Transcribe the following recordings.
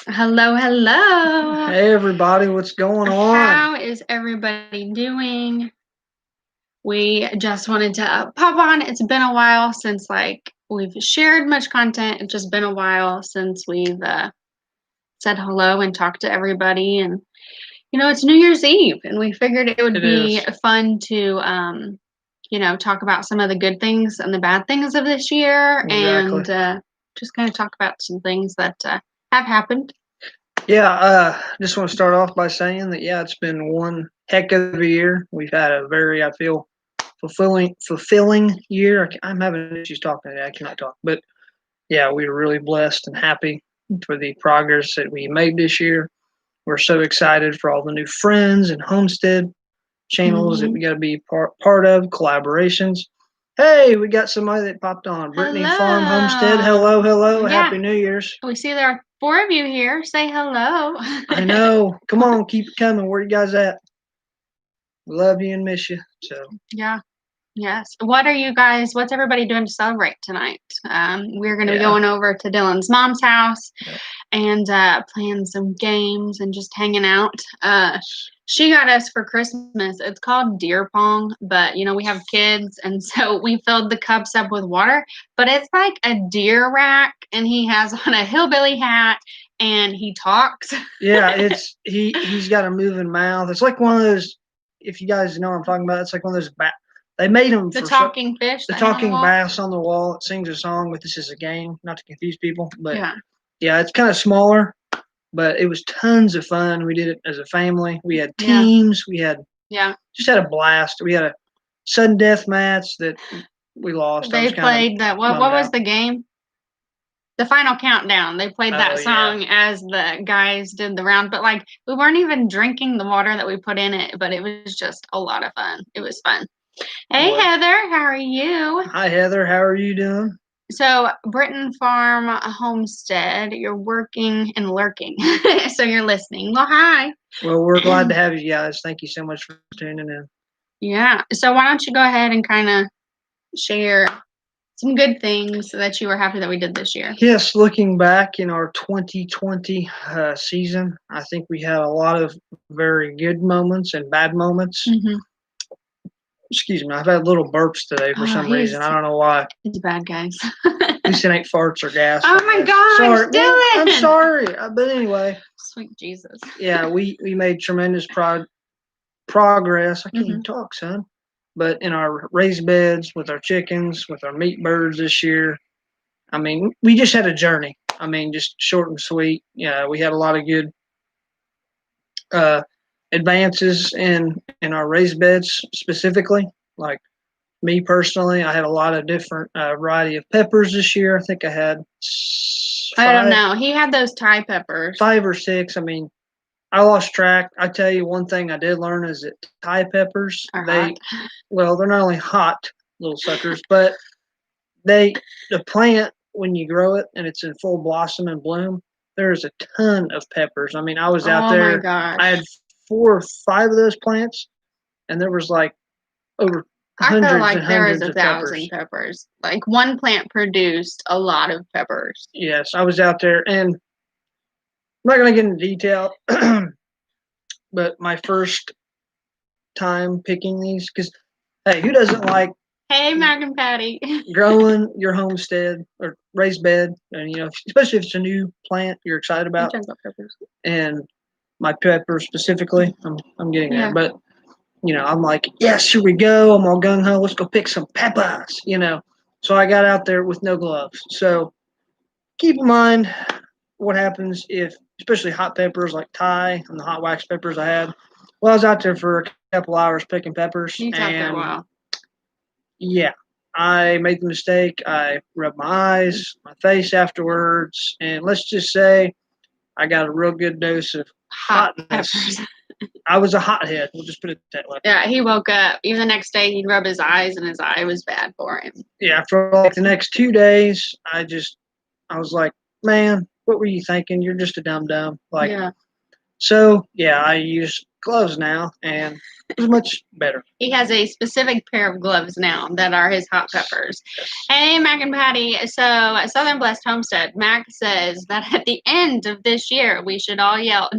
Hello, hello. Hey everybody, what's going on? How is everybody doing? We just wanted to pop on. It's been a while since we've shared much content. It's just been a while since we've said hello and talked to everybody. And it's New Year's Eve, and we figured it would It be is. fun to talk about some of the good things and the bad things of this year, Exactly. and just kind of talk about some things that have happened. Just want to start off by saying that it's been one heck of a year. We've had a very, I feel, fulfilling year. I'm having issues talking today. I cannot talk, but we were really blessed and happy for the progress that we made this year. We're so excited for all the new friends and Homestead channels that Mm-hmm. we got to be part of, collaborations. Hey, we got somebody that popped on. Brittany Farm Homestead. Hello. Hello, hello. Yeah, Happy New Year's. we see there are four of you here. Say hello. I know. Come on, keep it coming. Where you guys at? Love you and miss you. So Yeah. Yes. What's everybody doing to celebrate tonight? We're going to be yeah, going over to Dylan's mom's house yeah. and playing some games and just hanging out. She got us for Christmas. It's called deer pong, but we have kids, and so we filled the cups up with water. But it's like a deer rack, and he has on a hillbilly hat, and he talks. Yeah, he's got a moving mouth. It's like one of those. If you guys know what I'm talking about, it's like one of those. They made them The for talking fish the that hang on the talking wall. bass on the wall. It sings a song, but this is a game, not to confuse people. But Yeah. yeah, it's kind of smaller, but it was tons of fun. We did it as a family. We had Yeah. teams. We had Yeah. just had a blast. We had a sudden death match that we lost. I They was kind of played that. What bummed was out. the game? The final countdown. They played Oh that yeah, song as the guys did the round, but we weren't even drinking the water that we put in it, but it was just a lot of fun. It was fun. it Hey was. Heather, how are you? Hi Heather, how are you doing? So Britton Farm Homestead, you're working and lurking. So you're listening. Well, hi. Well, we're glad to have you guys. Thank you so much for tuning in. Yeah. So why don't you go ahead and kind of share some good things that you were happy that we did this year? Yes, looking back in our 2020 season, I think we had a lot of very good moments and bad moments. Mm-hmm. Excuse me, I've had little burps today for Oh, some reason. I don't know why. he's bad, guys. At least it ain't farts or gas. Oh my gosh, Sorry. Well, I'm Dylan! sorry. But anyway, Sweet Jesus. we made tremendous progress. I can't Mm-hmm. even talk, son. But in our raised beds, with our chickens, with our meat birds this year, I mean, we just had a journey. I mean, just short and sweet. Yeah, we had a lot of good uh, advances in our raised beds specifically. Like me personally, I had a lot of different variety of peppers this year. I think I had I don't five, know. He had those Thai peppers. 5 or 6. I mean, I lost track. I tell you one thing I did learn is that Thai peppers, Are hot. they're not only hot little suckers, but they the plant when you grow it and it's in full blossom and bloom, there's a ton of peppers. I mean, I was out Oh my there. I had gosh. 4 or 5 of those plants, and there was like over I feel hundreds like and there was hundreds a of peppers. thousand peppers. Like one plant produced a lot of peppers. Yes, I was out there, and I'm not going to get into detail, but my first time picking these, because hey, who doesn't like Hey, Meagan Patty. growing your homestead or raised bed, and especially if it's a new plant you're excited You about, talking about peppers? and my pepper specifically, I'm getting there, Yeah. but I'm like, yes, here we go. I'm all gung ho. Let's go pick some peppers. So I got out there with no gloves. So keep in mind what happens if, especially hot peppers like Thai and the hot wax peppers I had. Well, I was out there for a couple hours picking peppers, He's out there a and while. yeah, I made the mistake. I rubbed my eyes, my face afterwards, and let's just say I got a real good dose of Hot hotness. peppers. I was a hothead. We'll just put it that way. Yeah, he woke up. Even the next day, he'd rub his eyes, and his eye was bad for him. Yeah, for like the next 2 days, I was like, man, what were you thinking? You're just a dumb dumb. Like, Yeah. so yeah, I used gloves now, and it was much better. He has a specific pair of gloves now that are his hot peppers. Hey, Mac and Patty. So at Southern Blessed Homestead, Mac says that at the end of this year, we should all yell,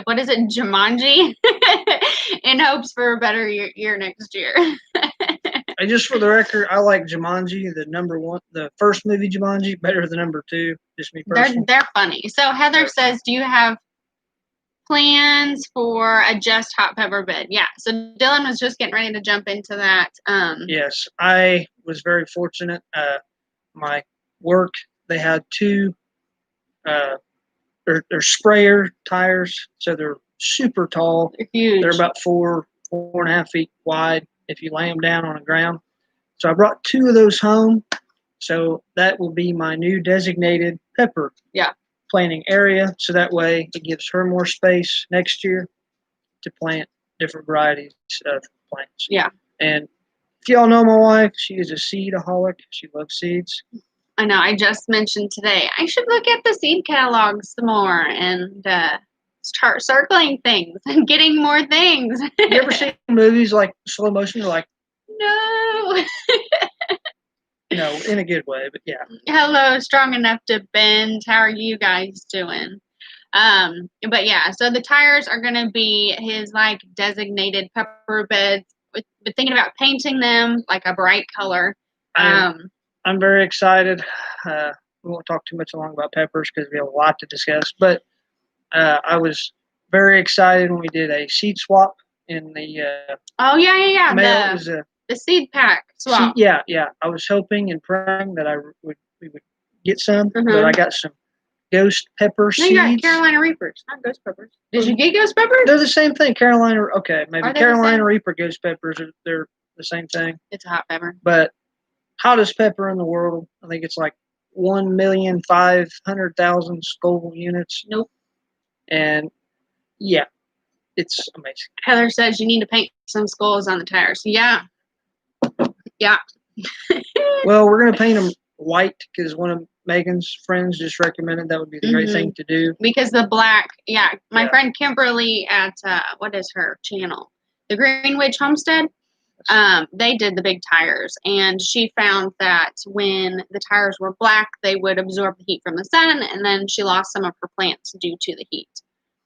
what is it, Jumanji? In hopes for a better year next year. And just for the record, I like Jumanji, the first movie Jumanji, better than number 2. Just me personally. They're funny. So Heather says, do you have plans for a just hot pepper bed? Yeah. So Dylan was just getting ready to jump into that. Yes, I was very fortunate. My work, they had 2 they're sprayer tires, so they're super tall. They're huge. They're about 4.5 feet wide if you lay them down on the ground. So I brought 2 of those home. So that will be my new designated pepper planting area. So that way it gives her more space next year to plant different varieties of plants. Yeah. And if y'all know my wife, she is a seedaholic. She loves seeds. I know. I just mentioned today I should look at the seed catalogs some more and start circling things and getting more things. You ever seen movies like slow motion? You're like, no. No, in a good way, but yeah. Hello, strong enough to bend. How are you guys doing? But yeah, so the tires are gonna be his like designated pepper beds. But thinking about painting them like a bright color. I'm very excited. We won't talk too much long about peppers because we have a lot to discuss. But I was very excited when we did a seed swap in the mail. It was the seed pack swap. Yeah. I was hoping and praying that we would get some, but I got some ghost pepper seeds. You got Carolina Reapers, not ghost peppers. Did you get ghost peppers? They're the same thing. Maybe Carolina Reaper ghost peppers they're the same thing. It's a hot pepper. But hottest pepper in the world. I think it's like 1,500,000 Scoville units. Nope. And yeah, it's amazing. Heather says you need to paint some skulls on the tires. Yeah. Well, we're gonna paint them white because one of Meagan's friends just recommended that would be the great thing to do. Because the black, my friend Kimberly at what is her channel? The Greenwich Homestead. They did the big tires, and she found that when the tires were black, they would absorb the heat from the sun, and then she lost some of her plants due to the heat.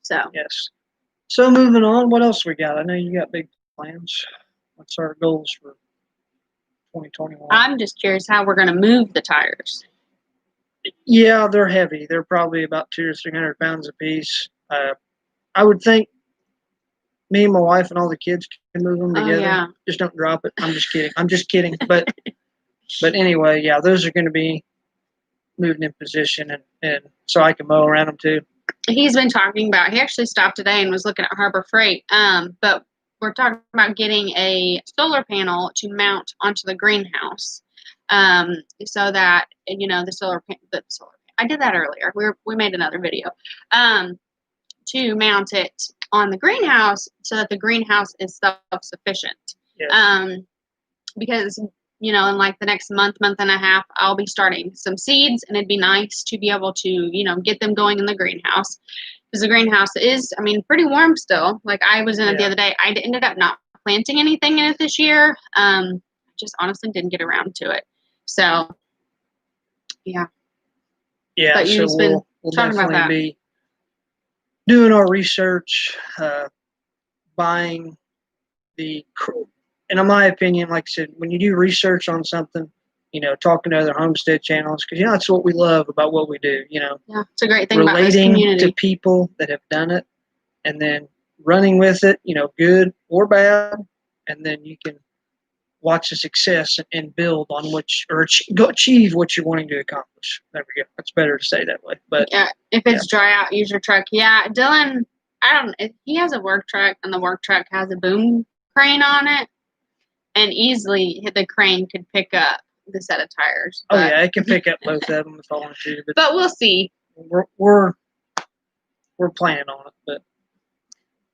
So yes. So moving on, what else we got? I know you got big plans. What's our goals for 2021? I'm just curious how we're going to move the tires. Yeah, they're heavy. They're probably about 200 or 300 pounds a piece. I would think me and my wife and all the kids can move them together. Yeah. Just don't drop it. I'm just kidding. But anyway, yeah, those are going to be moved in position, and so I can mow around them too. He's been talking about, he actually stopped today and was looking at Harbor Freight. But we're talking about getting a solar panel to mount onto the greenhouse. So that, the solar I did that earlier. We made another video. To mount it on the greenhouse so that the greenhouse is self-sufficient. Yes. Because, in like the next month and a half, I'll be starting some seeds, and it'd be nice to be able to, get them going in the greenhouse. Because the greenhouse is, pretty warm still. Like I was in it the other day. I ended up not planting anything in it this year. Just honestly didn't get around to it. So, yeah. Yeah, but you've been talking about that. Be doing our research, buying and in my opinion, like I said, when you do research on something, talking to other homestead channels, because that's what we love about what we do. Yeah, it's a great thing about this community. Relating to people that have done it, and then running with it, good or bad, and then you can watch the success and build on achieve what you're wanting to accomplish. There we go. That's better to say that way. But yeah, if it's dry out, use your truck. Yeah, Dylan, he has a work truck, and the work truck has a boom crane on it, and easily the crane could pick up the set of tires. Oh yeah, it can pick up both of them if I want to. But we'll see. We're planning on it. But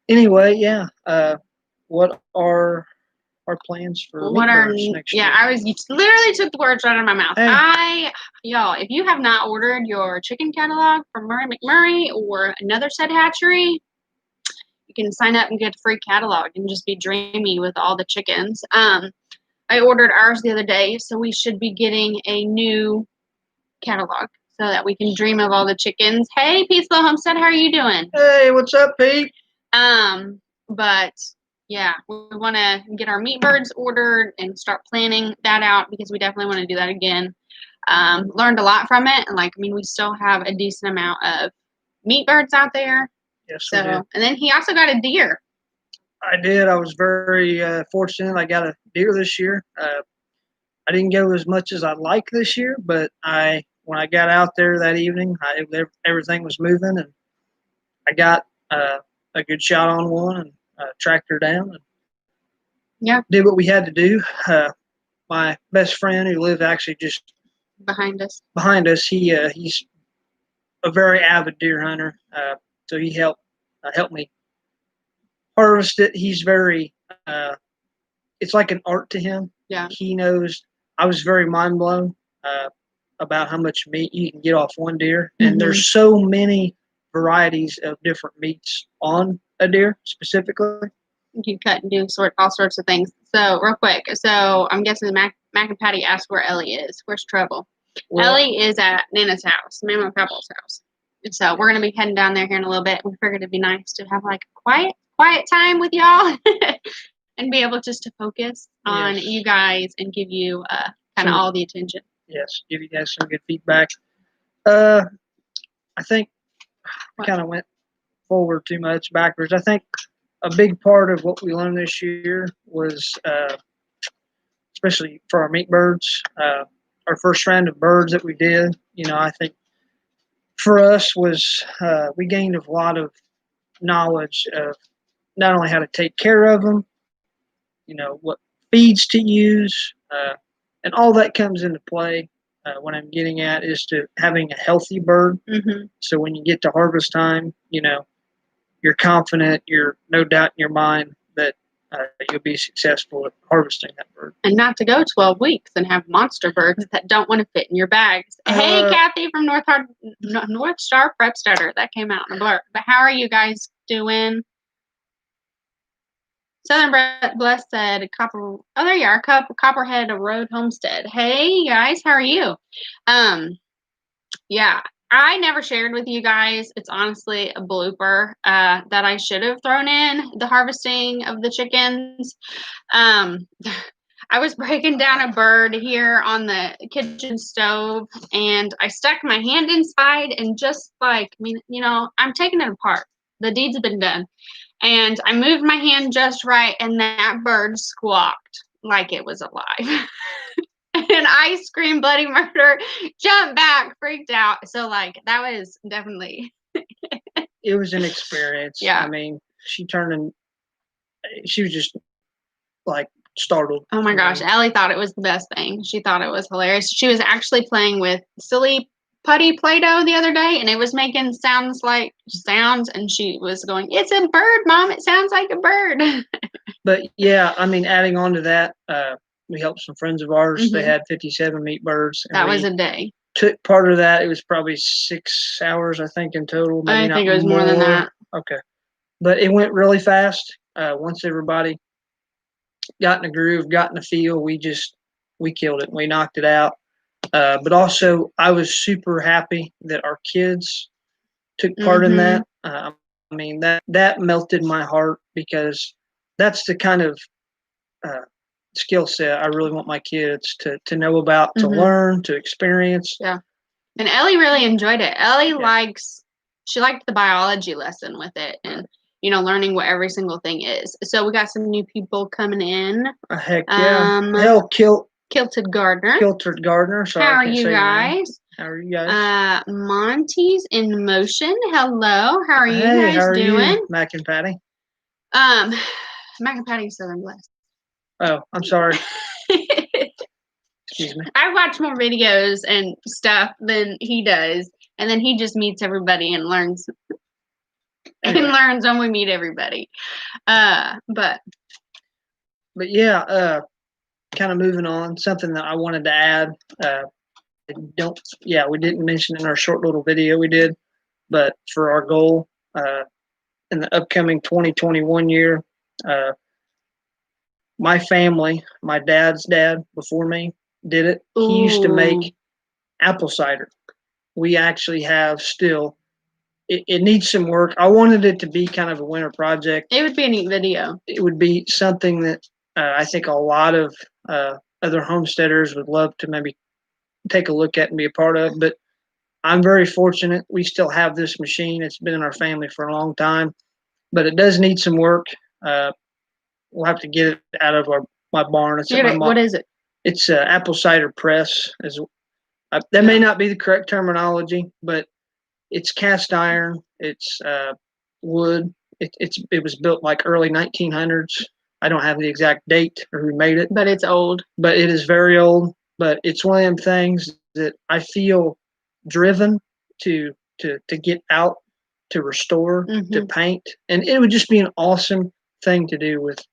anyway, yeah. What are our plans for next year? I literally took the words right out of my mouth. Hey. Y'all, if you have not ordered your chicken catalog from Murray McMurray or Another Said Hatchery, you can sign up and get a free catalog and just be dreamy with all the chickens. I ordered ours the other day, so we should be getting a new catalog so that we can dream of all the chickens. Hey, Peaceful Homestead, how are you doing? Hey, what's up, Pete? But yeah, we want to get our meat birds ordered and start planning that out because we definitely want to do that again. Learned a lot from it, and we still have a decent amount of meat birds out there. Yes, so, and then he also got a deer. I did. I was very fortunate. I got a deer this year. I didn't go as much as I'd like this year, but when I got out there that evening, everything was moving, and I got a good shot on one and tracked her down and did what we had to do. My best friend, who lived actually just behind us, he's a very avid deer hunter, so he helped me harvest it. He's very it's like an art to him. Yeah, he knows. I was very mind blown about how much meat you can get off one deer, and there's so many varieties of different meats on a deer specifically. You can cut and do all sorts of things. So real quick, so I'm guessing Mac and Patty asked where Ellie is. Where's Trouble? Well, Ellie is at Nana's house, Mama and Papa's house. And so we're gonna be heading down there here in a little bit. We figured it'd be nice to have like a quiet time with y'all and be able just to focus on you guys and give you kind of all the attention. Yes, give you guys some good feedback. I think I kind of went forward too much, backwards. I think a big part of what we learned this year was, especially for our meat birds, our first round of birds that we did, I think for us was we gained a lot of knowledge of not only how to take care of them, what feeds to use, and all that comes into play. What I'm getting at is to having a healthy bird. So when you get to harvest time, you're confident, you're no doubt in your mind that you'll be successful at harvesting that bird. And not to go 12 weeks and have monster birds that don't want to fit in your bags. Hey, Kathy from North Star Prep Starter. That came out in a blur. But how are you guys doing? Southern Bless said, there you are, Copperhead Road Homestead. Hey, guys, how are you? Yeah, I never shared with you guys. It's honestly a blooper that I should have thrown in the harvesting of the chickens. I was breaking down a bird here on the kitchen stove, and I stuck my hand inside and just I'm taking it apart. The deed's been done. And I moved my hand just right, and that bird squawked like it was alive. And I screamed bloody murder, jumped back, freaked out. So, that was definitely... It was an experience. Yeah. I mean, she was just, startled. Oh, my gosh. Ellie thought it was the best thing. She thought it was hilarious. She was actually playing with silly putty Play-Doh the other day, and it was making sounds, and she was going, "It's a bird, Mom. It sounds like a bird." But yeah, I mean, adding on to that, we helped some friends of ours. They had 57 meat birds. That was a day. Took part of that. It was probably 6 hours, I think, in total. I think it was more than that. Okay. But it went really fast. Once everybody got in a groove, got in the feel, we killed it. We knocked it out. But also, I was super happy that our kids took part in that. I mean, that melted my heart because that's the kind of skill set I really want my kids to know about, to learn, to experience. Yeah. And Ellie really enjoyed it. Ellie she liked the biology lesson with it and, learning what every single thing is. So we got some new people coming in. Heck yeah. Kilted Gardner. Sorry, how are you guys? How are you guys? Monty's in motion. Hello. How are you guys doing? You, Mac and Patty? Mac and Patty Southern Blessed. Oh, I'm sorry. Excuse me. I watch more videos and stuff than he does, and then he just meets everybody and learns. And learns when we meet everybody. But yeah, kind of moving on, something that I wanted to add. We didn't mention in our short little video we did, but for our goal, in the upcoming 2021 year. My family, my dad's dad before me did it. He used to Ooh. make apple cider. We actually have still. It needs some work. I wanted it to be kind of a winter project. It would be a neat video. It would be something that I think a lot of other homesteaders would love to maybe take a look at and be a part of. But I'm very fortunate. We still have this machine. It's been in our family for a long time, but it does need some work. We'll have to get it out of my barn. What is it? It's apple cider press. That may not be the correct terminology, but it's cast iron. It's wood. It was built like early 1900s. I don't have the exact date or who made it, but it's old. But it is very old. But it's one of them things that I feel driven to get out, to restore, to paint, and it would just be an awesome thing to do with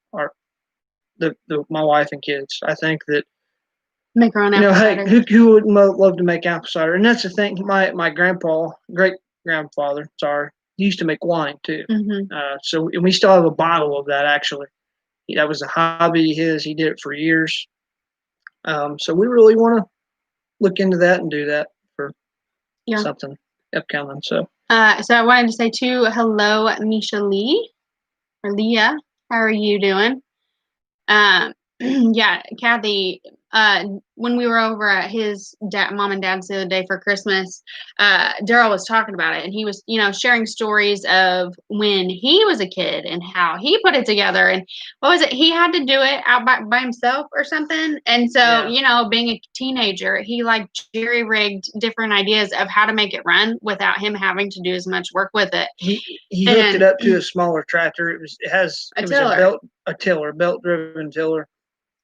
my wife and kids. I think that make our own apple cider. Hey, who would love to make apple cider? And that's the thing. My great grandfather, he used to make wine too. So and we still have a bottle of that actually. That was a hobby of his. He did it for years. So we really want to look into that and do that for something upcoming. So I wanted to say too, hello, Misha Lee or Leah. How are you doing? Yeah, Kathy, when we were over at his mom and dad's the other day for Christmas, Daryl was talking about it, and he was, sharing stories of when he was a kid and how he put it together. And what was it? He had to do it out by himself or something. And so, being a teenager, he like jerry rigged different ideas of how to make it run without him having to do as much work with it. He hooked it up to a smaller tractor. It was a belt driven tiller.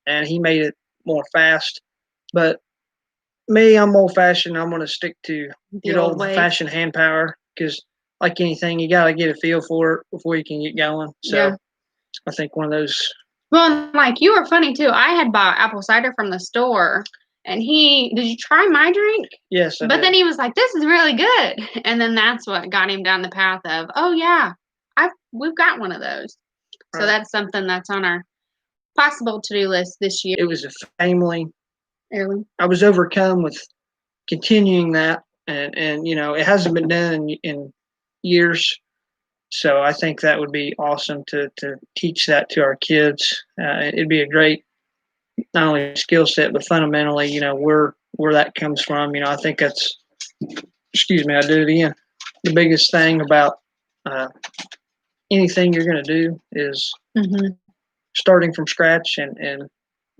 And he made it more fast. But me, I'm old fashioned. I'm going to stick to good old fashioned hand power because, like anything, you got to get a feel for it before you can get going. So I think one of those. Well, like you were funny too. I had bought apple cider from the store, and did you try my drink? Yes, I did. But then he was like, "This is really good," and then that's what got him down the path of, "Oh yeah, we've got one of those." So that's something that's on our possible to-do list this year. It was a family heirloom. I was overcome with continuing that, and it hasn't been done in years. So I think that would be awesome to teach that to our kids. It'd be a great not only skill set but fundamentally, where that comes from. I think that's. Excuse me, I did it again. The biggest thing about anything you're going to do is starting from scratch and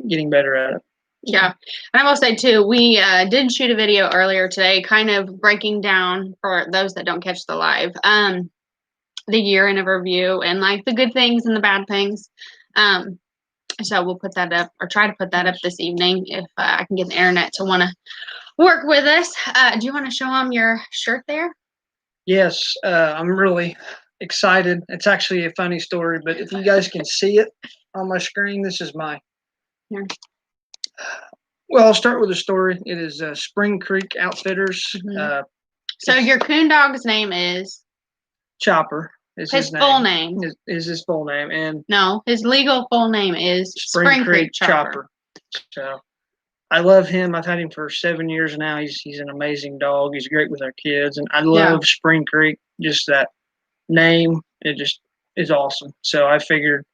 getting better at it. Yeah. And I will say too, we did shoot a video earlier today, kind of breaking down for those that don't catch the live, the year in a review and like the good things and the bad things. So we'll put that up or try to put that up this evening if I can get the internet to want to work with us. Do you want to show them your shirt there? Yes. I'm really excited. It's actually a funny story, but if you guys can see it on my screen, this is mine. Here. Well, I'll start with a story. It is Spring Creek Outfitters. So your coon dog's name is? Chopper. His full name. Is his full name. And no, his legal full name is Spring Creek Chopper. So I love him. I've had him for 7 years now. He's an amazing dog. He's great with our kids. And I love Spring Creek. Just that name, it just is awesome. So I figured,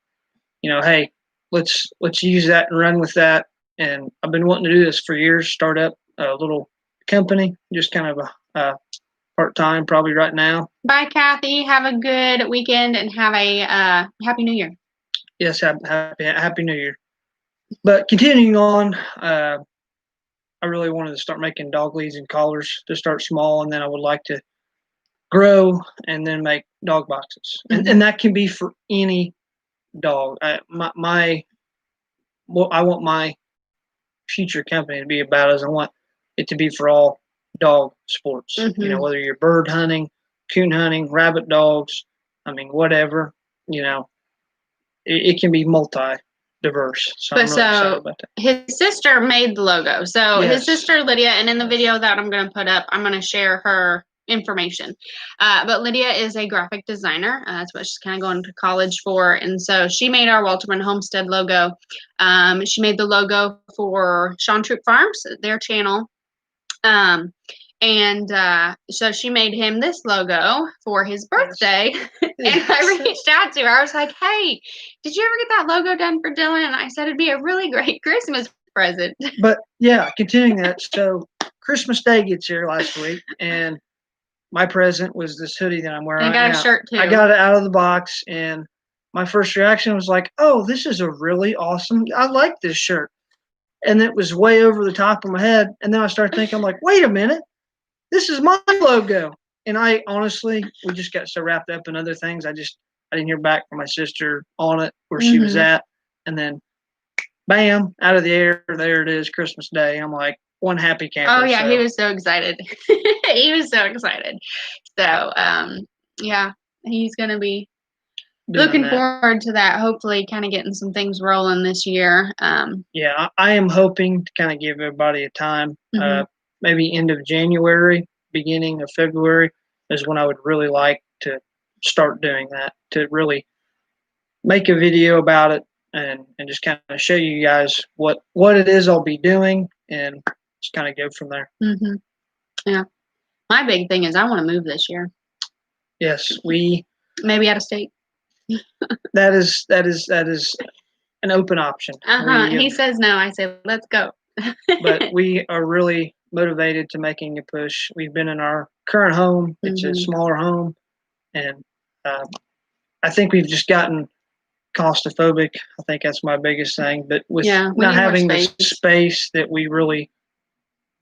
hey, let's use that and run with that. And I've been wanting to do this for years, start up a little company, just kind of a part-time probably right now. Bye, Kathy. Have a good weekend and have a Happy New Year. Yes, happy New Year. But continuing on, I really wanted to start making dog leads and collars to start small, and then I would like to grow and then make dog boxes. And that can be for any dog. I want my future company to be about is I want it to be for all dog sports. Whether you're bird hunting, coon hunting, rabbit dogs, whatever, it can be multi-diverse. So I'm really excited about that. His sister made the logo. So his sister Lydia, and in the video that I'm going to put up, I'm going to share her information. But Lydia is a graphic designer. That's what she's kind of going to college for. And so she made our Wolterman Homestead logo. She made the logo for Sean Troop Farms, their channel. So she made him this logo for his birthday. And I reached out to her. I was like, hey, did you ever get that logo done for Dylan? And I said it'd be a really great Christmas present. But yeah, continuing that. So Christmas Day gets here last week, and my present was this hoodie that I'm wearing. I got a shirt too. I got it out of the box, and my first reaction was like, oh, this is a really awesome, I like this shirt. And it was way over the top of my head. And then I started thinking, I'm like, wait a minute, this is my logo. And I honestly, we just got so wrapped up in other things. I didn't hear back from my sister on it, where she was at. And then bam, out of the air, there it is, Christmas Day. I'm like, one happy camper. Oh yeah, he was so excited. He was so excited. So yeah, he's gonna be looking forward to that. Hopefully, kind of getting some things rolling this year. Yeah, I am hoping to kind of give everybody a time. Maybe end of January, beginning of February is when I would really like to start doing that, to really make a video about it and just kind of show you guys what it is I'll be doing and just kind of go from there. Yeah. My big thing is I want to move this year. Yes, maybe out of state. that is an open option. He says no. I say let's go. But we are really motivated to making a push. We've been in our current home. It's a smaller home, and I think we've just gotten claustrophobic. I think that's my biggest thing. But with not having the space that we really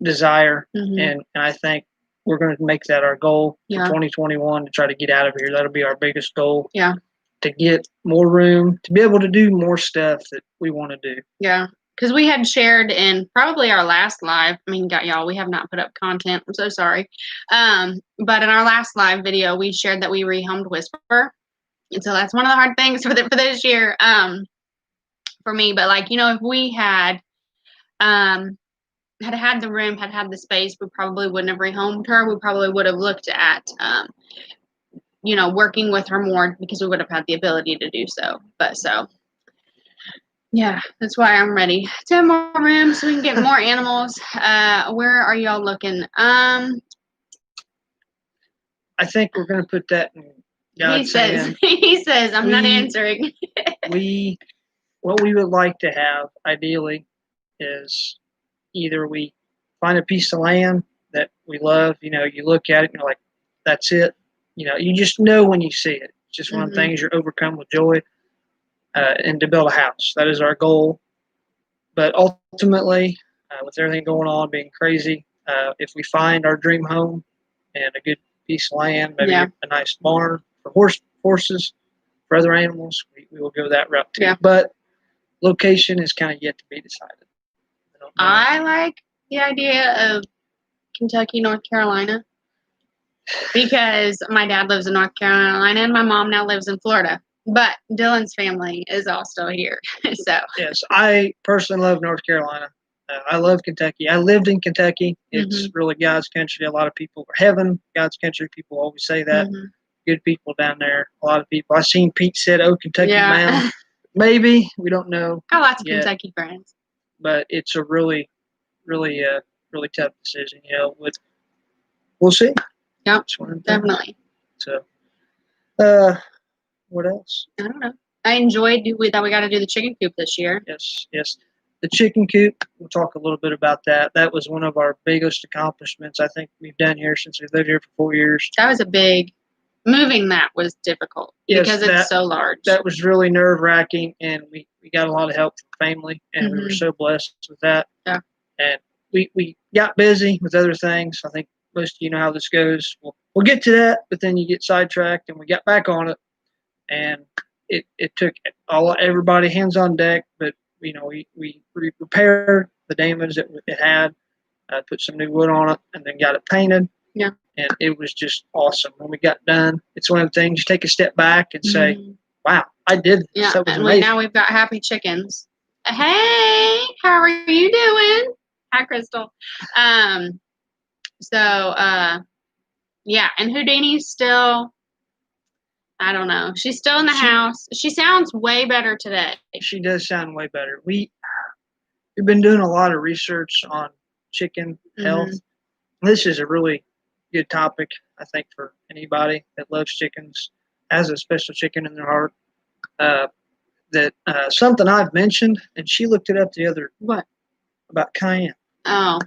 desire, and I think we're going to make that our goal for 2021 to try to get out of here. That'll be our biggest goal. Yeah. To get more room, to be able to do more stuff that we want to do. Yeah. Because we had shared in probably our last live. I mean, y'all, we have not put up content. I'm so sorry. But in our last live video, we shared that we rehomed Whisper. And so that's one of the hard things for this year for me. But like, if we had the room, had the space, we probably wouldn't have rehomed her. We probably would have looked at, working with her more because we would have had the ability to do so. But yeah, that's why I'm ready to have more room so we can get more animals. Where are y'all looking? I think we're going to put that in God's hand. He says, I'm not answering. What we would like to have, ideally, is either we find a piece of land that we love, you look at it and you're like, that's it. You just know when you see it. It's just one of the things you're overcome with joy. And to build a house. That is our goal. But ultimately, with everything going on, being crazy, if we find our dream home and a good piece of land, maybe a nice barn for horses, for other animals, we will go that route too. Yeah. But location is kind of yet to be decided. I like the idea of Kentucky, North Carolina, because my dad lives in North Carolina and my mom now lives in Florida. But Dylan's family is all still here. So yes, I personally love North Carolina. I love Kentucky. I lived in Kentucky. It's really God's country. A lot of people, heaven, God's country. People always say that. Good people down there. A lot of people. I've seen Pete said, "Oh, Kentucky Mound." Maybe we don't know. Got lots of Kentucky friends. But it's a really, really, really tough decision. We'll see. Yep, definitely. So, what else? I don't know. I enjoyed that we got to do the chicken coop this year. Yes. The chicken coop, we'll talk a little bit about that. That was one of our biggest accomplishments I think we've done here since we've lived here for 4 years. That was moving that was difficult because it's so large. That was really nerve-wracking, and we got a lot of help from family, and we were so blessed with that. Yeah. And we got busy with other things. I think most of you know how this goes. We'll get to that, but then you get sidetracked, and we got back on it. And it took everybody hands on deck, but we repaired the damage that it had, put some new wood on it, and then got it painted. Yeah. And it was just awesome when we got done. It's one of the things you take a step back and say, "Wow, I did this." Yeah. That was and amazing. Now we've got happy chickens. Hey, how are you doing? Hi, Crystal. Yeah, and Houdini's still, I don't know. She's still in the house. She sounds way better today. She does sound way better. We've been doing a lot of research on chicken health. This is a really good topic, I think, for anybody that loves chickens, has a special chicken in their heart. Something I've mentioned, and she looked it up the other. What? About cayenne. Oh.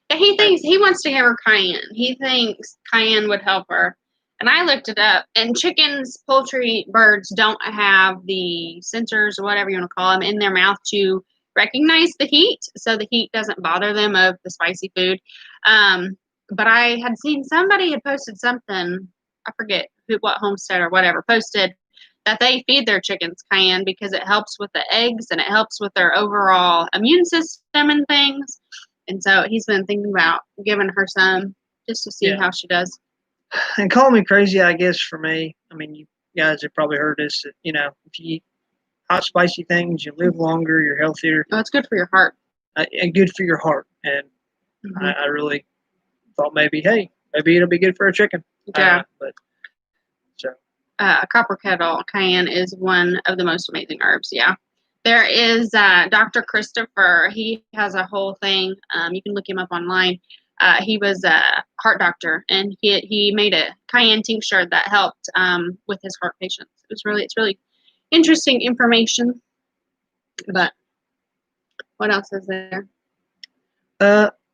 Yeah, he wants to give her cayenne. He thinks cayenne would help her. And I looked it up, and chickens, poultry, birds don't have the sensors or whatever you want to call them in their mouth to recognize the heat, so the heat doesn't bother them of the spicy food. But I had seen somebody had posted something, I forget what Homestead or whatever, posted that they feed their chickens cayenne because it helps with the eggs and it helps with their overall immune system and things. And so he's been thinking about giving her some just to see how she does. And call me crazy, I guess, for me. I mean, you guys have probably heard this, that, if you eat hot, spicy things, you live longer, you're healthier. Oh, it's good for your heart. And good for your heart. And I really thought maybe it'll be good for a chicken. Yeah. Copper kettle cayenne is one of the most amazing herbs. Yeah. There is Dr. Christopher. He has a whole thing. You can look him up online. He was a heart doctor, and he made a cayenne tincture that helped with his heart patients. It's really interesting information. But what else is there?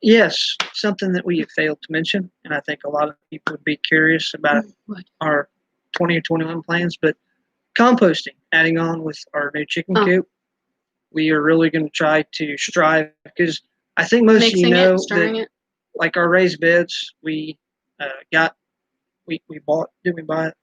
Yes, something that we have failed to mention, and I think a lot of people would be curious about our 2021 plans, but composting, adding on with our new chicken coop. We are really going to try to strive, because I think most of you know that, like our raised beds, we bought. Did we buy it?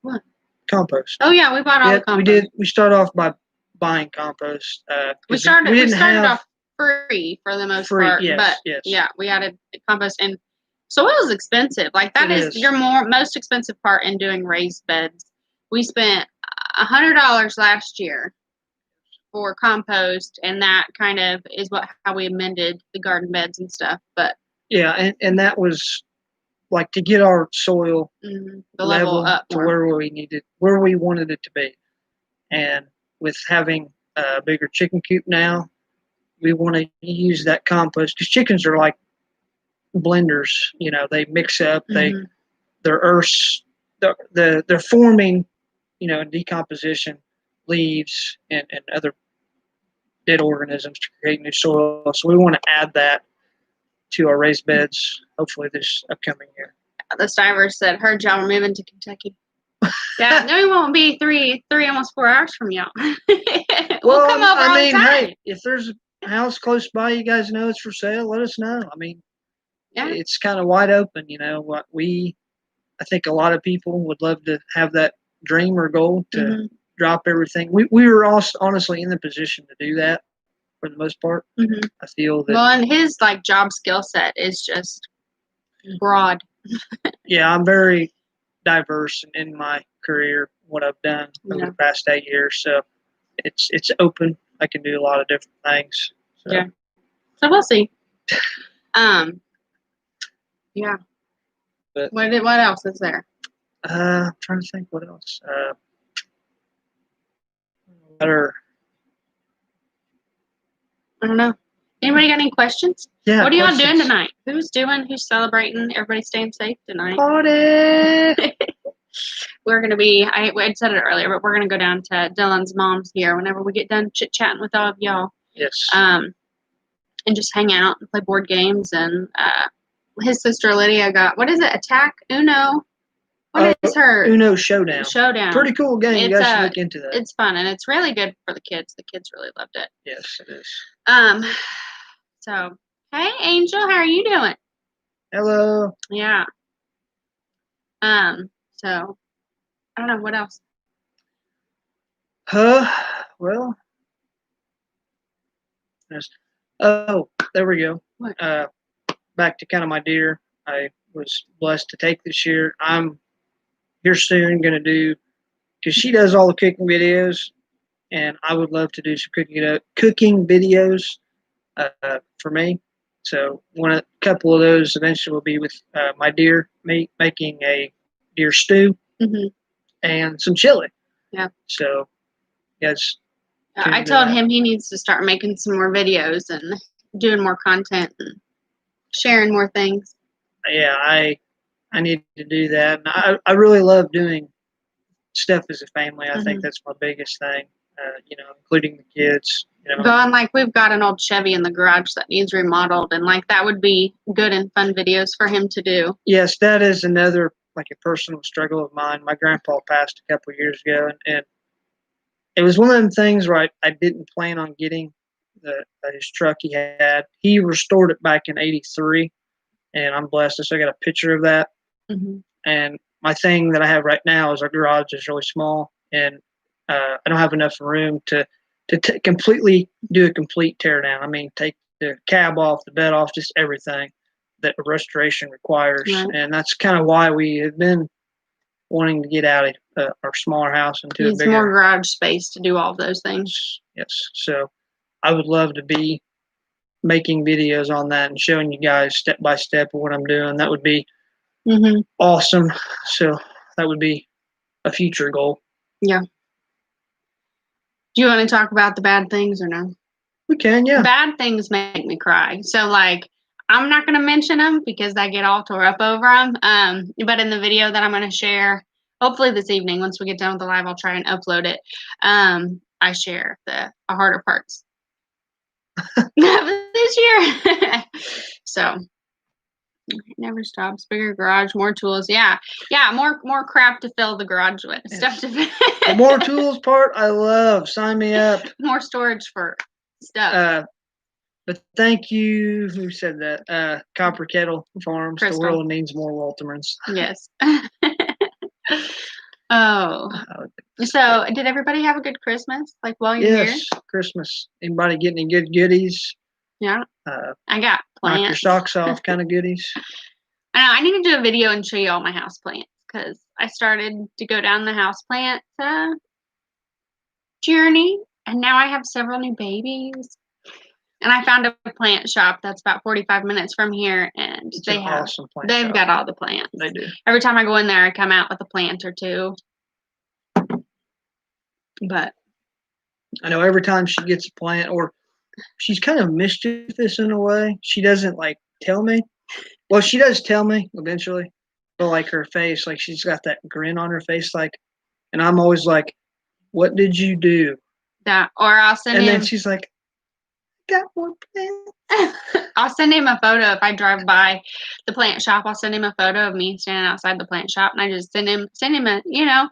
What? Compost. Oh yeah, we bought all the compost. We did. We started off by buying compost. We started off free for the most part, but yeah, we added compost, and soil is expensive. Like that is your most expensive part in doing raised beds. We spent $100 last year for compost, and that kind of is how we amended the garden beds and stuff. But yeah, and that was like to get our soil the level up to where we wanted it to be. And with having a bigger chicken coop now, we want to use that compost, because chickens are like blenders. They mix up. They're earths. They're forming, decomposition, leaves and other dead organisms to create new soil. So we want to add that to our raised beds, hopefully this upcoming year. The Stivers said, "Heard y'all were moving to Kentucky." Yeah, no, we won't be three, almost 4 hours from y'all. We'll come over all the time. Hey, if there's a house close by, you guys know it's for sale, let us know. I mean, it's kind of wide open. I think a lot of people would love to have that dream or goal to drop everything. We were also honestly in the position to do that for the most part. I feel that. Well, and his job skill set is just broad. Yeah, I'm very diverse in my career, what I've done over the past 8 years. So it's open. I can do a lot of different things. So. Yeah. So we'll see. Yeah. But what else is there? I'm trying to think what else. Better. I don't know. Anybody got any questions? Yeah. What are y'all doing tonight? Who's celebrating? Everybody staying safe tonight? Party! We're going to be, I said it earlier, but we're going to go down to Dylan's mom's here whenever we get done chit-chatting with all of y'all. Yes. And just hang out and play board games. And his sister Lydia got, what is it, Attack Uno? What is her? Uno Showdown. Showdown. Pretty cool game. You guys should look into that. It's fun, and it's really good for the kids. The kids really loved it. Yes, it is. So, hey, Angel, how are you doing? Hello. Yeah. So, I don't know, what else? Well, there we go. What? Back to kind of my deer. I was blessed to take this year. I'm here soon going to do, because she does all the cooking videos, and I would love to do some cooking videos for me. So a couple of those eventually will be with my deer meat, making a deer stew and some chili. Yeah. So yes. I told him he needs to start making some more videos and doing more content and sharing more things. Yeah, I need to do that. And I really love doing stuff as a family. I think that's my biggest thing. Including the kids. Going like we've got an old Chevy in the garage that needs remodeled, and like that would be good and fun videos for him to do. Yes, that is another like a personal struggle of mine. My grandpa passed a couple of years ago, and it was one of them things where I didn't plan on getting his truck he had. He restored it back in '83, and I'm blessed. So I got a picture of that. And my thing that I have right now is our garage is really small, and I don't have enough room to completely do a complete tear down. I mean, take the cab off, the bed off, just everything that a restoration requires. Right. And that's kind of why we have been wanting to get out of our smaller house into a bigger. More garage space to do all of those things. Yes. So I would love to be making videos on that and showing you guys step by step of what I'm doing. That would be awesome. So that would be a future goal. Yeah. Do you want to talk about the bad things or no? We can, yeah. Bad things make me cry. So, like, I'm not going to mention them because I get all tore up over them. But in the video that I'm going to share, hopefully this evening, once we get done with the live, I'll try and upload it. I share the harder parts this year. So, it never stops. Bigger garage, more tools. Yeah, more crap to fill the garage with. Stuff to the more tools part, I love. Sign me up. More storage for stuff. But thank you. Who said that? Copper Kettle Farms. Crystal. The world needs more Woltermans. Yes. Oh. So, did everybody have a good Christmas? Like while you're here? Yes, Christmas. Anybody get any good goodies? Yeah. I got plants. Knock your socks off kind of goodies. I need to do a video and show you all my house plants because I started to go down the house plant journey, and now I have several new babies. And I found a plant shop that's about 45 minutes from here, and they've got all the plants. They do. Every time I go in there, I come out with a plant or two. But I know every time she gets a plant, or she's kind of mischievous in a way. She doesn't like tell me. Well, she does tell me eventually, but like her face, like she's got that grin on her face, like, and I'm always like, "What did you do?" That, or I'll send him. And then she's like, "Got more plants." I'll send him a photo if I drive by the plant shop. I'll send him a photo of me standing outside the plant shop, and I just send him a,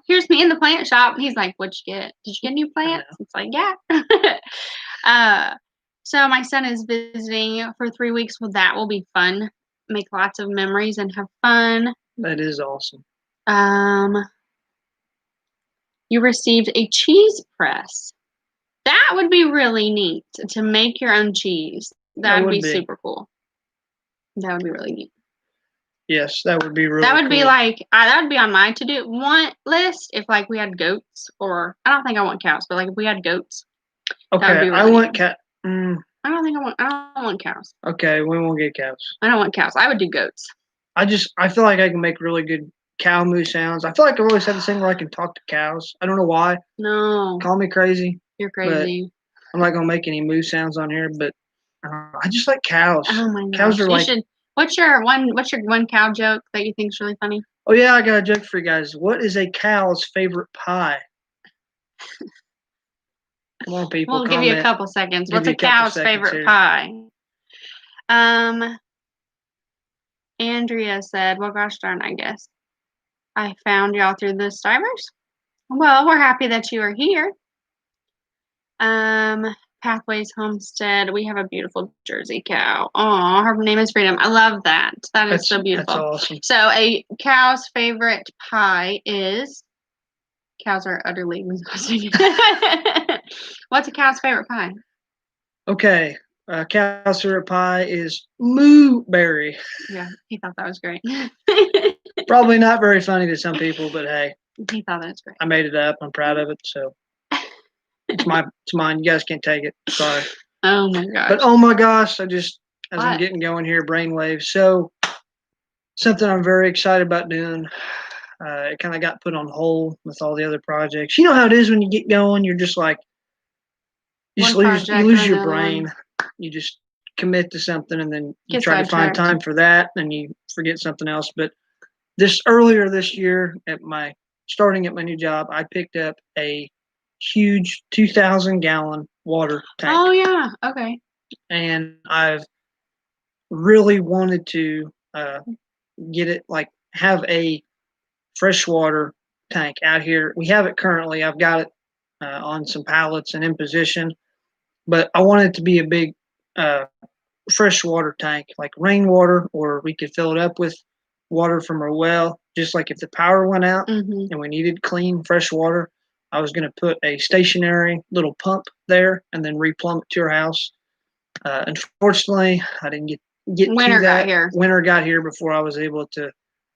here's me in the plant shop. And he's like, "What'd you get? Did you get new plants?" It's like, yeah. So my son is visiting for 3 weeks. Well, that will be fun. Make lots of memories and have fun. That is awesome. You received a cheese press. That would be really neat to make your own cheese. That would be super cool. That would be really neat. Yes, that would be really That would cool. be like, that would be on my to-do want list if like we had goats, or I don't think I want cows, but like if we had goats. Okay, really I want cat. I don't want cows. Okay, we won't get cows. I don't want cows. I would do goats. I feel like I can make really good cow moo sounds. I feel like I've always had this thing where I can talk to cows. I don't know why. No. Call me crazy. You're crazy. I'm not gonna make any moo sounds on here, but I just like cows. Oh my gosh. Cows are like. What's your one cow joke that you think's really funny? Oh yeah, I got a joke for you guys. What is a cow's favorite pie? Come on, people. We'll give you a couple seconds. What's a cow's favorite pie? Andrea said, "Well, gosh darn, I guess I found y'all through the Stivers. Well, we're happy that you are here. Pathways Homestead. We have a beautiful Jersey cow. Oh, her name is Freedom. I love that. That's so beautiful. That's awesome. So a cow's favorite pie is. Cows are utterly exhausting. What's a cow's favorite pie? Okay. Cow's favorite pie is moo berry. Yeah, he thought that was great. Probably not very funny to some people, but hey. He thought that was great. I made it up. I'm proud of it. So it's mine. You guys can't take it. Sorry. Oh my gosh. But oh my gosh, I just as I'm What? getting going here, brainwaves. So something I'm very excited about doing. It kind of got put on hold with all the other projects. You know how it is when you get going, you're just like, One you project or lose your another one. brain. You just commit to something and then you Get try to find sidetracked. time for that and you forget something else. But earlier this year starting at my new job, I picked up a huge 2,000-gallon water tank, Oh yeah. Okay. and I've really wanted to get it, like, have a freshwater tank out here. We have it currently. I've got it on some pallets and in position, but I want it to be a big uh, freshwater tank, like rainwater, or we could fill it up with water from our well. Just like if the power went out Mhm. and we needed clean, fresh water, I was going to put a stationary little pump there and then replumb it to our house. Unfortunately, I didn't get to Winter got that. here. Winter got here before I was able to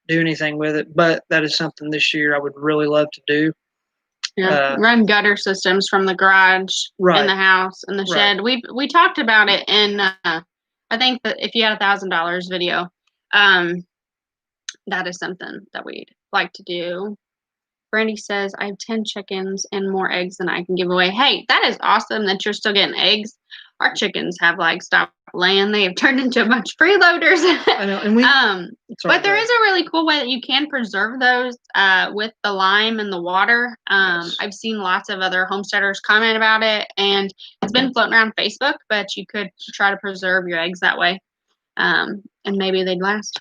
do anything with it, but that is something this year I would really love to do. Yeah. Run gutter systems from the garage in Right, the house in the right. shed. We talked about it in I think that if you had $1,000 video, that is something that we'd like to do. Brandy says, I have 10 chickens and more eggs than I can give away. Hey, that is awesome that you're still getting eggs. Our chickens have like stopped laying. They have turned into a bunch of freeloaders. I know, and But there is a really cool way that you can preserve those with the lime and the water. Yes. I've seen lots of other homesteaders comment about it, and it's been floating around Facebook, but you could try to preserve your eggs that way, and maybe they'd last.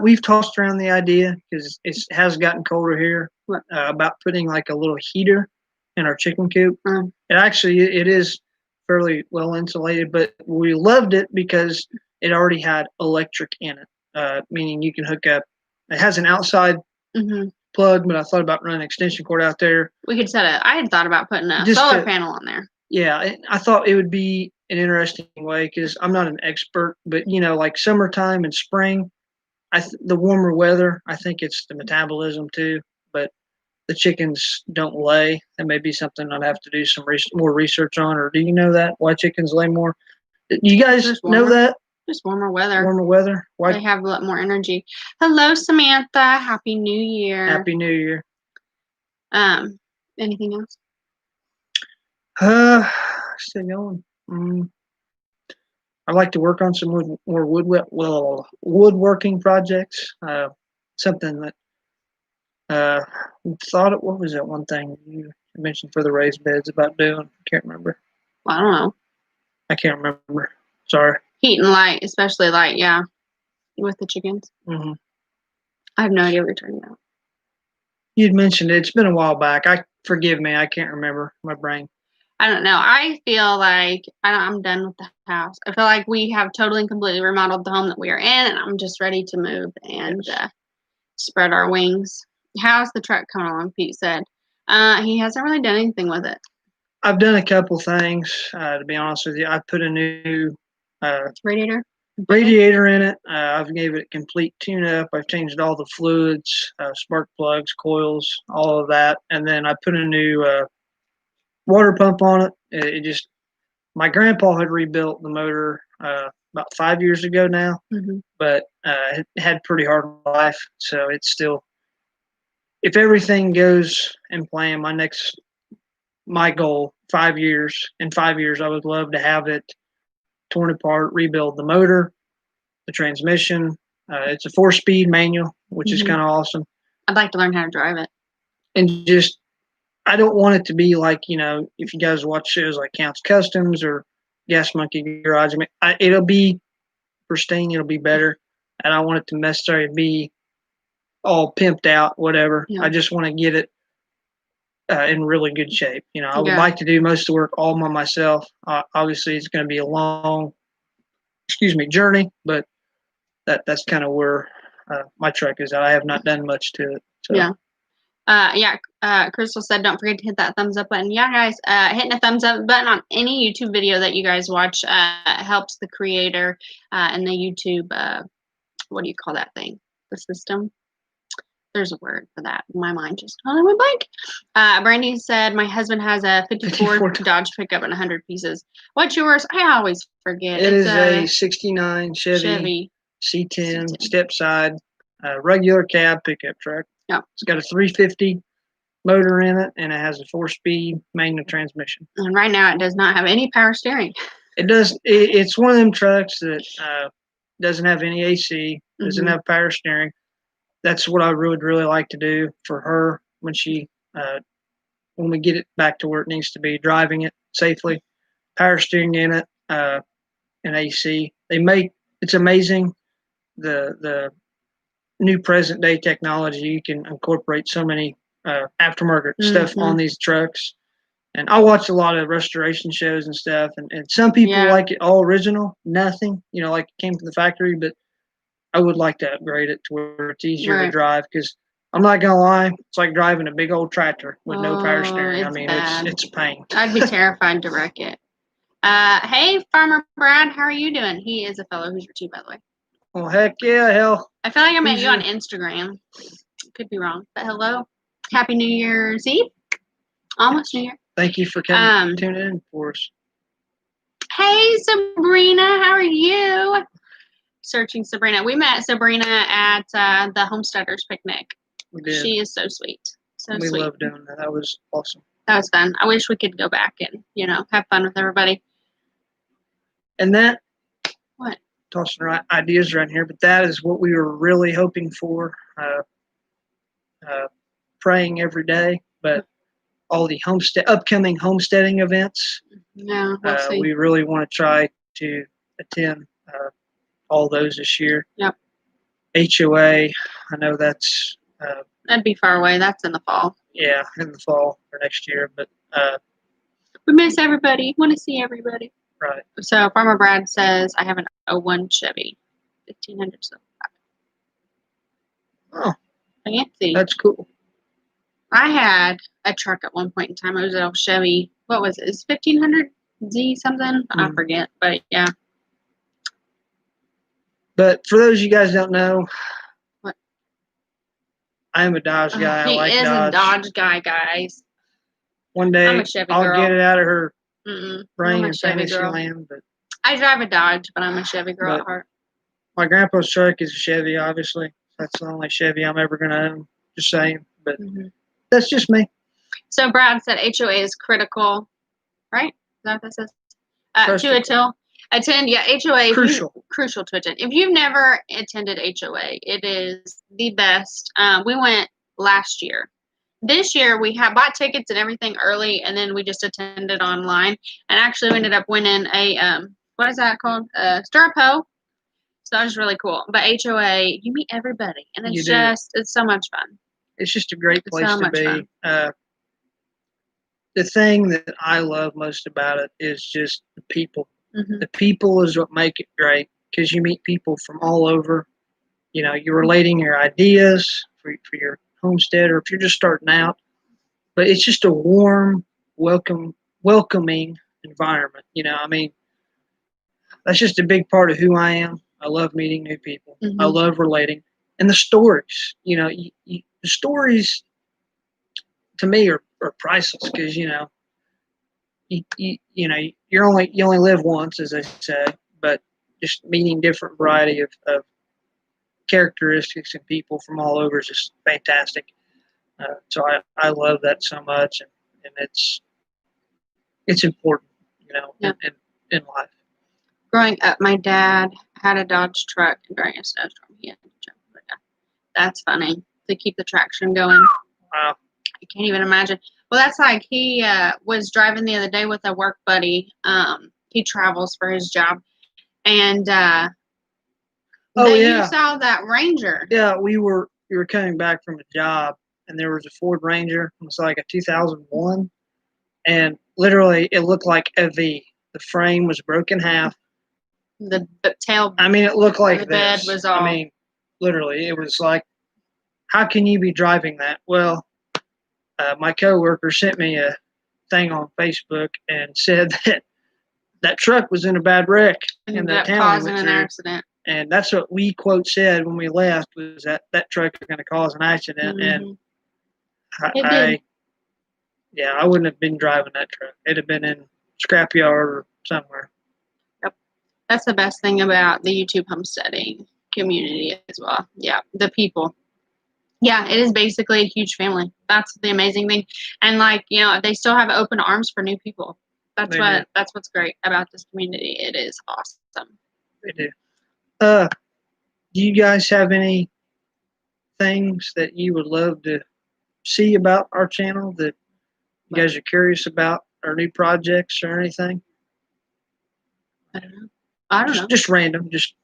We've tossed around the idea because it has gotten colder here about putting like a little heater in our chicken coop. It is fairly well insulated, but we loved it because it already had electric in it, meaning you can hook up. It has an outside plug, but I thought about running an extension cord out there. We could I had thought about putting a solar panel on there. Yeah, I thought it would be an interesting way because I'm not an expert, but like summertime and spring, the warmer weather, I think it's the metabolism too, but the chickens don't lay. That may be something I'd have to do some more research on. Or do you know that why chickens lay more? You guys know that? Just warmer weather. Warmer weather. Why? They have a lot more energy. Hello, Samantha. Happy New Year. Happy New Year. Anything else? Still going. I'd like to work on some more woodworking projects. Something that what was that one thing you mentioned for the raised beds about doing? I can't remember. I don't know. I can't remember. Sorry. Heat and light, especially light, yeah. With the chickens. Mm-hmm. I have no idea what you're talking about. You'd mentioned it. It's been a while back. Forgive me. I can't remember. My brain. I don't know. I feel like I'm done with the house. I feel like we have totally and completely remodeled the home that we are in, and I'm just ready to move and spread our wings. How's the truck coming along? Pete said. He hasn't really done anything with it. I've done a couple things. To be honest with you, I put a new radiator in it. I've gave it a complete tune-up. I've changed all the fluids, spark plugs, coils, all of that, and then I put a new water pump on it. My grandpa had rebuilt the motor about 5 years ago now, but it had pretty hard life, so it's still. If everything goes in plan, my goal, 5 years. In 5 years, I would love to have it torn apart, rebuild the motor, the transmission. It's a 4-speed manual, which is kind of awesome. I'd like to learn how to drive it. And I don't want it to be like, if you guys watch shows like Counts Customs or Gas Monkey Garage, it'll be pristine, it'll be better. I don't want it to necessarily be all pimped out, whatever. Yeah. I just want to get it in really good shape. I would like to do most of the work all by myself. Obviously, it's going to be a long, journey, but that's kind of where my truck is at. I have not done much to it. So. Yeah. Crystal said, don't forget to hit that thumbs up button. Yeah, guys, hitting a thumbs up button on any YouTube video that you guys watch helps the creator and the YouTube, what do you call that thing? The system? There's a word for that. My mind just totally went blank. Brandy said, my husband has a 54 Dodge pickup and 100 pieces. What's yours? I always forget. It is a 69 Chevy C10 step side, regular cab pickup truck. Yep. It's got a 350 motor in it, and it has a 4-speed manual transmission. And right now it does not have any power steering. It does. It's one of them trucks that doesn't have any AC, doesn't have power steering. That's what I would really like to do for her when we get it back to where it needs to be, driving it safely, power steering in it, and AC. It's amazing the new present day technology. You can incorporate so many aftermarket stuff on these trucks. And I watch a lot of restoration shows and stuff, and some people like it all original, nothing, like it came from the factory, but I would like to upgrade it to where it's easier to drive, because I'm not gonna lie, it's like driving a big old tractor with no power steering. I mean, it's pain. I'd be terrified to wreck it. Hey, Farmer Brad, how are you doing? He is a fellow Hoosier too, by the way. Oh, heck yeah, hell. I feel like I met you on Instagram. Could be wrong, but hello. Happy New Year's Eve. Almost New Year. Thank you for coming, tuning in for us. Hey, Sabrina, how are you? Searching Sabrina. We met Sabrina at the Homesteaders picnic. We did. She is so sweet. We love doing that. That was awesome. That was fun. I wish we could go back and, have fun with everybody. And that, what? Tossing ideas around here, but that is what we were really hoping for. Praying every day, but all the upcoming homesteading events. Yeah, we really want to try to attend all those this year. Yep. HOA, I know that's that'd be far away. That's in the fall. Yeah, in the fall for next year, but we miss everybody. Want to see everybody. Right. So Farmer Brad says I have an 01 Chevy, 1500. Oh, fancy. That's cool. I had a truck at one point in time. It was an old Chevy. What was it? It's 1500 Z something. I forget, but yeah. But for those of you guys don't know, what? I am a Dodge guy. He I like is Dodge. a Dodge guy, guys. One day I'm a Chevy I'll girl. get it out of her brain and fantasy land. But I drive a Dodge, but I'm a Chevy girl at heart. My grandpa's truck is a Chevy, obviously. That's the only Chevy I'm ever going to own. Just saying. But that's just me. So Brad said HOA is critical, right? Is that what that says? To attend, HOA. Crucial to attend. If you've never attended HOA, it is the best. We went last year. This year we bought tickets and everything early, and then we just attended online. And actually, we ended up winning a what is that called? Stirrup-ho. So that was really cool. But HOA, you meet everybody, and it's so much fun. It's just a great place to be. The thing that I love most about it is just the people. The people is what make it great, because you meet people from all over. You're relating your ideas for your homestead, or if you're just starting out. But it's just a warm, welcoming environment. I mean, that's just a big part of who I am. I love meeting new people. I love relating. And the stories, the stories to me are priceless, because you only live once, as I say. But just meeting different variety of characteristics and people from all over is just fantastic. So I love that so much, and it's important, in life. Growing up, my dad had a Dodge truck, and during a snowstorm, he had to jump. That's funny, to keep the traction going. Wow. I can't even imagine. Well, that's like he was driving the other day with a work buddy. He travels for his job, and you saw that Ranger. Yeah, we were coming back from a job, and there was a Ford Ranger. It was like a 2001, and literally it looked like a V. The frame was broken in half. The tail. I mean, it looked like the bed was all. I mean, literally, it was like, how can you be driving that? Well, my coworker sent me a thing on Facebook and said that truck was in a bad wreck, and ended up causing an accident. And that's what we quote said when we left, was that that truck is going to cause an accident. And It did. yeah, I wouldn't have been driving that truck. It'd have been in scrapyard or somewhere. Yep. That's the best thing about the YouTube homesteading community as well. Yeah, the people. Yeah, it is basically a huge family. That's the amazing thing. And like, you know, they still have open arms for new people. That's what's great about this community. It is awesome. They do. Do you guys have any things that you would love to see about our channel that you guys are curious about, or new projects or anything? I don't know. I don't know. Just random, just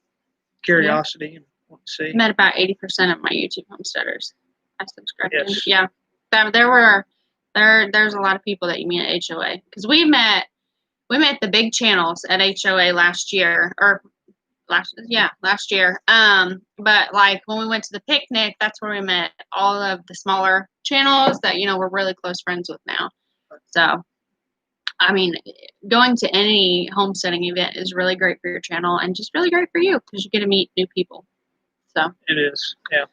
curiosity and want to see. I met about 80% of my YouTube homesteaders. I subscribed to. Yes. Yeah. There's a lot of people that you meet at HOA, because we met the big channels at HOA last year, or last year. But like when we went to the picnic, that's where we met all of the smaller channels that, you know, we're really close friends with now. So I mean, going to any homesteading event is really great for your channel, and just really great for you because you get to meet new people. So it is. Yeah.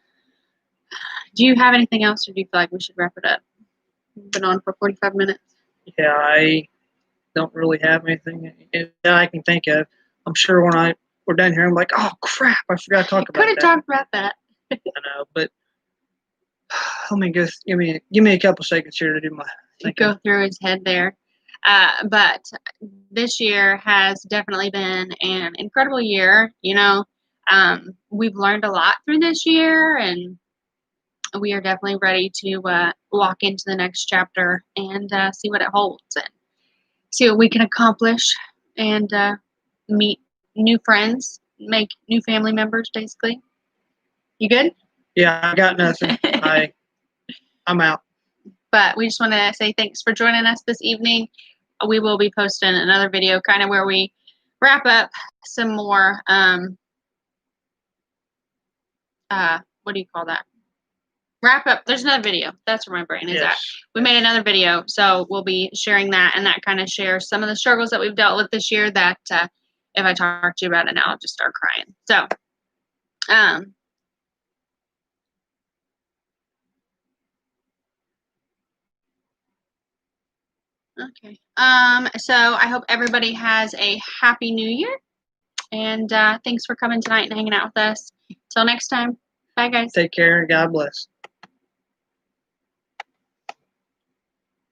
Do you have anything else, or do you feel like we should wrap it up? We've been on for 45 minutes. Yeah, I don't really have anything that I can think of. I'm sure when we're done here, I'm like, oh crap, I forgot to talk about that. Could have talked about that. I know, but let me give me a couple seconds here to do my thinking. Go through his head there. But this year has definitely been an incredible year. You know, we've learned a lot through this year, and we are definitely ready to walk into the next chapter and see what it holds, and see what we can accomplish, and meet new friends, make new family members, basically. You good? Yeah, I got nothing. I'm out. But we just want to say thanks for joining us this evening. We will be posting another video kind of where we wrap up some more, what do you call that? Wrap up. There's another video. That's where my brain is at. We made another video, so we'll be sharing that, and that kind of shares some of the struggles that we've dealt with this year that if I talk to you about it now, I'll just start crying. So, okay. So I hope everybody has a happy new year, and thanks for coming tonight and hanging out with us. Till next time. Bye, guys. Take care and God bless.